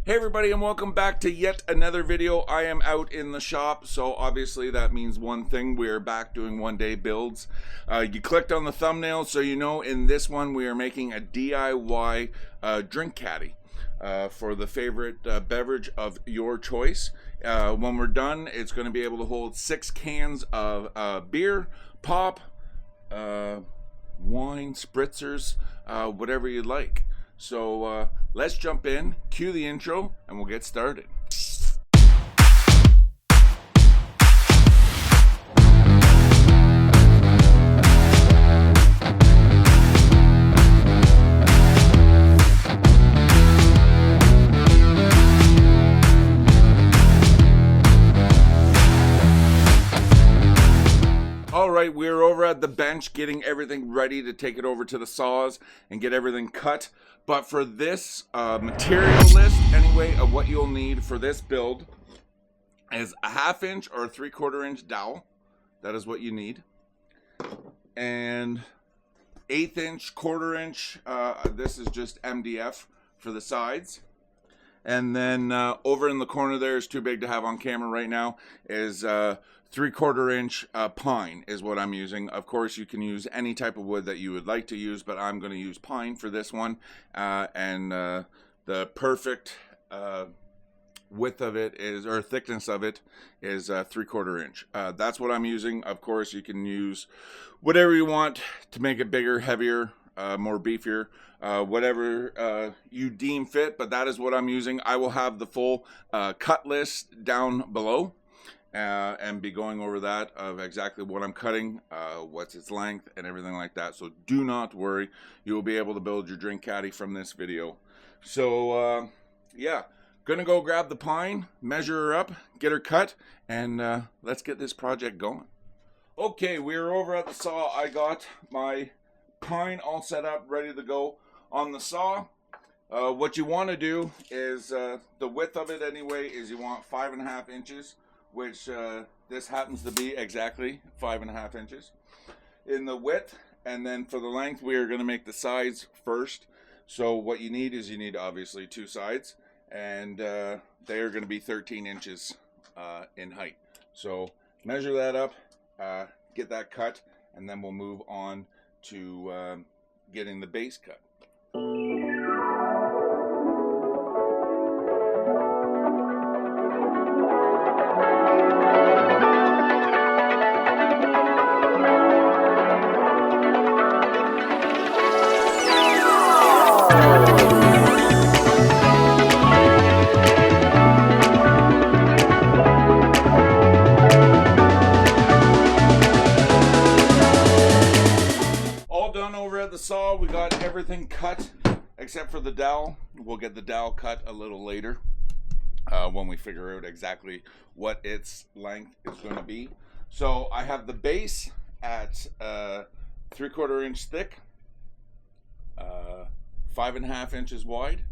Hey everybody, and welcome back to yet another video. I am out in the shop, so obviously that means one thing: we are back doing one-day builds. You clicked on the thumbnail, so you know in this one we are making a DIY drink caddy for the favorite beverage of your choice. When we're done, it's going to be able to hold 6 cans of beer, pop, wine, spritzers, whatever you'd like. So let's jump in, cue the intro, and we'll get started. Alright, we're over at the bench getting everything ready to take it over to the saws and get everything cut. But for this material list, anyway, of what you'll need for this build is a 1/2 inch or a 3/4 inch dowel. That is what you need. And 1/8 inch, 1/4 inch, this is just MDF for the sides. And then over in the corner there is too big to have on camera right now, is 3/4 inch pine is what I'm using. Of course, you can use any type of wood that you would like to use, but I'm going to use pine for this one. And the perfect width of it is, or thickness of it is 3/4 inch. That's what I'm using. Of course, you can use whatever you want to make it bigger, heavier, more beefier, whatever you deem fit, but that is what I'm using. I will have the full cut list down below. And be going over that of exactly what I'm cutting, what's its length, and everything like that. So do not worry, you will be able to build your drink caddy from this video. So yeah, gonna go grab the pine, measure her up, get her cut, and let's get this project going. Okay, we're over at the saw. I got my pine all set up, ready to go on the saw. What you want to do is the width of it anyway is you want 5.5 inches. Which this happens to be exactly 5.5 inches in the width. And then for the length, we are going to make the sides first. So what you need is, you need obviously 2 sides, and they are going to be 13 inches in height. So measure that up, get that cut, and then we'll move on to getting the base cut. Saw, we got everything cut except for the dowel. We'll get the dowel cut a little later when we figure out exactly what its length is going to be. So I have the base at 3/4 inch thick, 5.5 inches wide,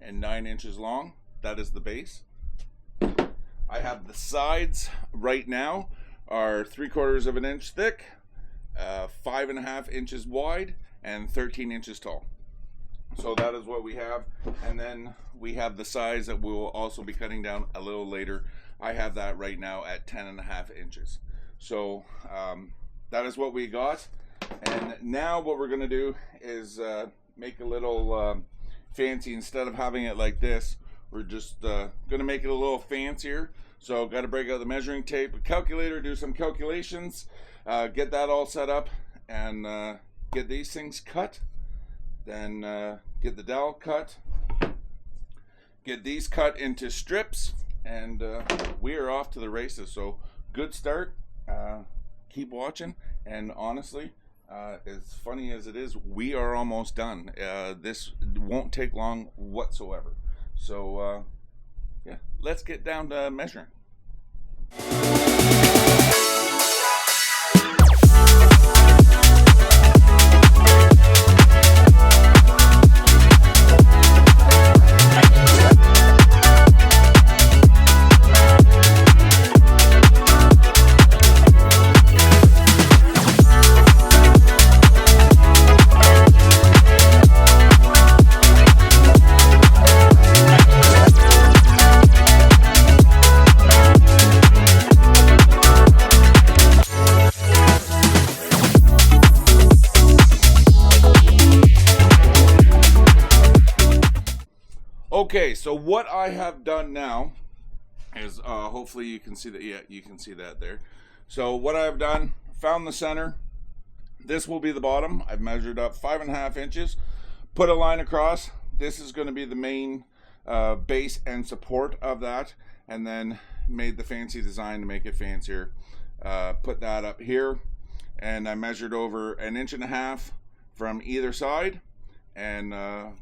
and 9 inches long. That is the base. I have the sides right now are 3/4 inch thick, 5.5 inches wide, and 13 inches tall. So that is what we have. And then we have the size that we will also be cutting down a little later. I have that right now at 10.5 inches. So that is what we got. And now what we're going to do is make a little fancy. Instead of having it like this, we're just going to make it a little fancier. So got to break out the measuring tape, a calculator, do some calculations, get that all set up, and get these things cut, then get the dowel cut, get these cut into strips, and we are off to the races. So good start, keep watching, and honestly, as funny as it is, we are almost done. This won't take long whatsoever. So yeah, let's get down to measuring. Okay, so what I have done now is, hopefully you can see that. Yeah, you can see that there. So what I've done, found the center. This will be the bottom. I've measured up 5.5 inches, put a line across. This is going to be the main base and support of that, and then made the fancy design to make it fancier. Put that up here, and I measured over 1.5 inches from either side, and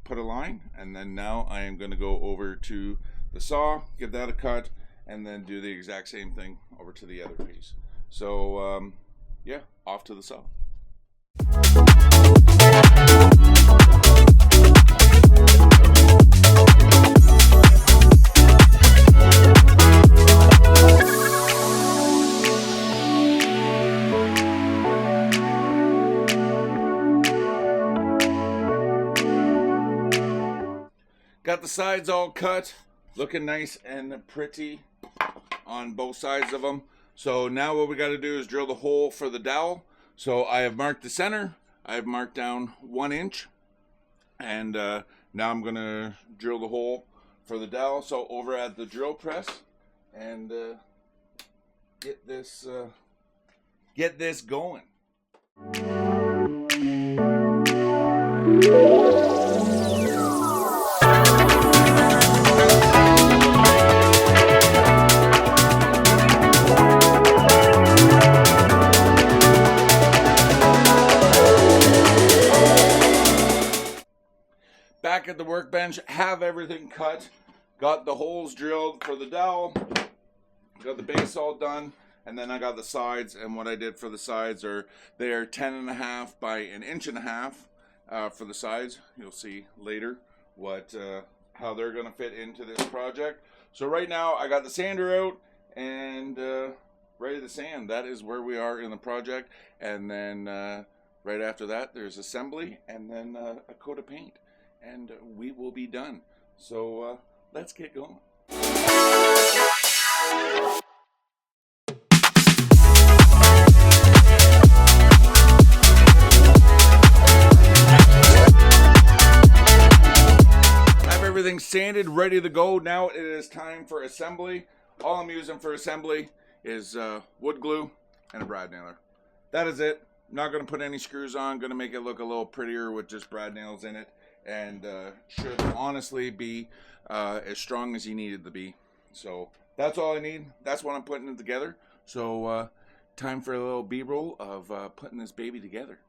put a line. And then now I am going to go over to the saw, give that a cut, and then do the exact same thing over to the other piece. So yeah, off to the saw. Got the sides all cut, looking nice and pretty on both sides of them. So now what we got to do is drill the hole for the dowel. So I have marked the center, I have marked down 1 inch, and now I'm going to drill the hole for the dowel. So over at the drill press, and get this going. Back at the workbench, have everything cut, got the holes drilled for the dowel, got the base all done, and then I got the sides. And what I did for the sides are, they are 10.5 by 1.5 inches for the sides. You'll see later what how they're going to fit into this project. So right now I got the sander out and ready to sand. That is where we are in the project. And then right after that there's assembly, and then a coat of paint, and we will be done. So let's get going. Have everything sanded, ready to go. Now it is time for assembly. All I'm using for assembly is wood glue and a brad nailer. That is it. Not going to put any screws on. Going to make it look a little prettier with just brad nails in it. And should honestly be as strong as you need it to be. So that's all I need. That's what I'm putting it together. So time for a little B-roll of putting this baby together.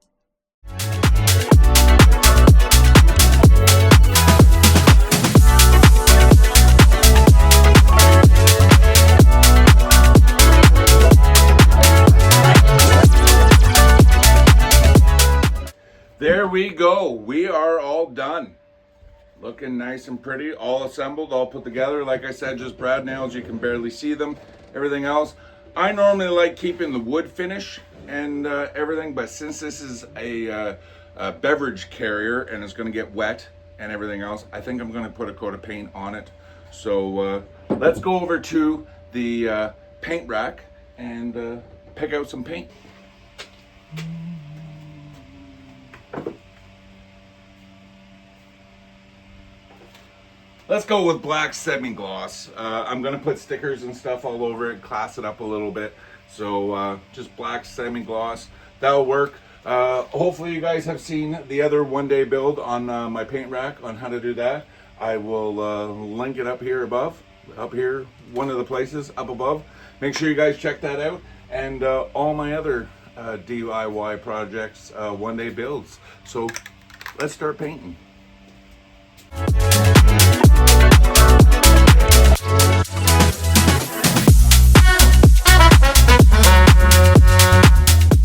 There we go. We are all done. Looking nice and pretty, all assembled, all put together. Like I said, just brad nails, you can barely see them. Everything else, I normally like keeping the wood finish and everything, but since this is a beverage carrier and it's going to get wet and everything else, I think I'm going to put a coat of paint on it. So let's go over to the paint rack and pick out some paint. Let's go with black semi-gloss. I'm going to put stickers and stuff all over it, class it up a little bit. So just black semi-gloss, that'll work. Hopefully you guys have seen the other one-day build on my paint rack on how to do that. I will link it up here above, up here, one of the places up above. Make sure you guys check that out. And all my other DIY projects, one-day builds. So let's start painting.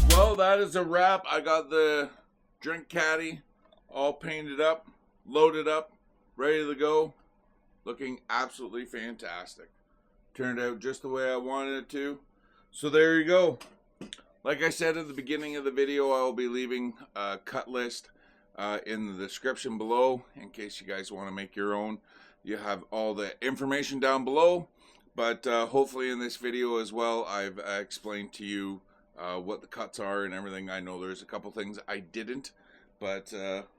Well, that is a wrap. I got the drink caddy all painted up, loaded up, ready to go. Looking absolutely fantastic. Turned out just the way I wanted it to. So there you go. Like I said at the beginning of the video, I will be leaving a cut list in the description below in case you guys want to make your own. You have all the information down below, but hopefully in this video as well I've explained to you what the cuts are and everything. I know there's a couple things I didn't, but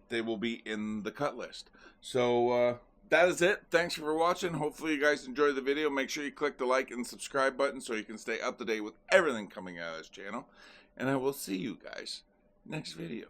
they will be in the cut list. So that is it. Thanks for watching. Hopefully you guys enjoyed the video. Make sure you click the like and subscribe button so you can stay up to date with everything coming out of this channel. And I will see you guys next video.